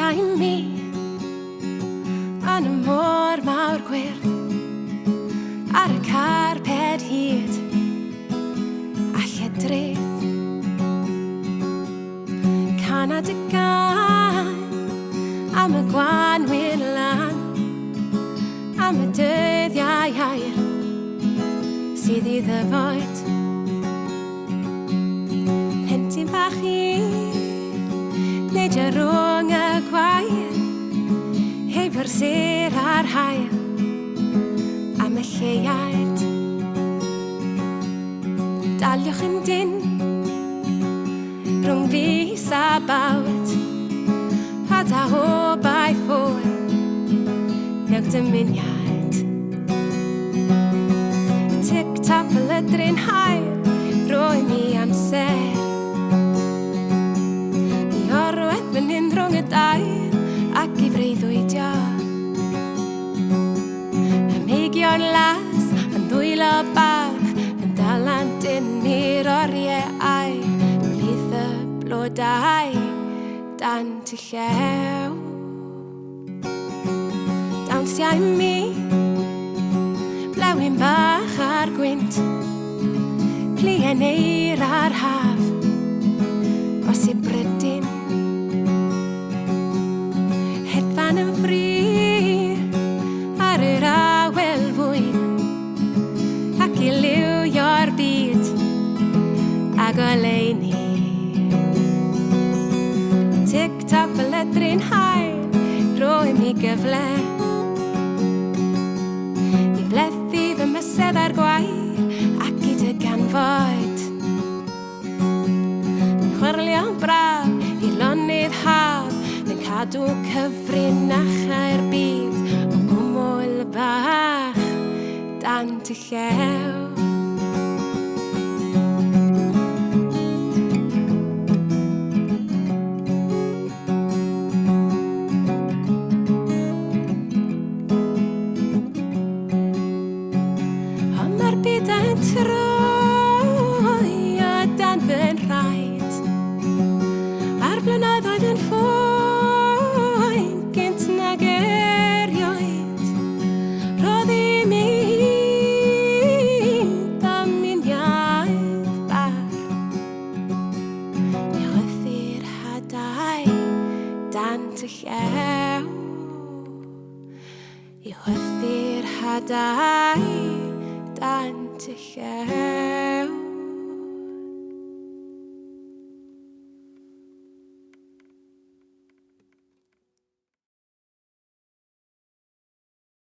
sia'n mi yn y môr mawr gwyrdd ar y carped hyd a lledrith canad y gan am y gwanwyr lan am y dyddiau air sydd i ddyfod plentyn bach i neidio rhwng y gwair heb brysur ar haul am y lleuad daliwch yn dyn rhwng fis a bawd a da obaith hwyl mewn dymuniad tic-tac fel ydrin hael roi mi amser i orwedd fan hyn rhwng y dail ac i freuddwydio Ymhegio'n las yn ddwylo bach yn dalant yn i'r oriau ai blith y blodau dan ty llew dawn sia'n mi blewyn bach ar gwynt plien eir ar haf bosib brydyn hedfan yn ffri ar yr awel fwyn ac i liwio'r byd ag oleuni tic-tac fel ydrin hael roi mi gyfle i blethu fy mysedd ar gwair ac i dy ganfod yn chwyrlio'n braf i lonydd haf yn cadw cyfrinachau'r byd o gwmwl bach dan ty llew troi o dan fy'n rhaid a'r blynyddoedd yn ffwy gynt nag erioed roedd i mi daminiaeth bach i chwythu'r hadau dan ty llew i chwythu'r hadau dan ty llew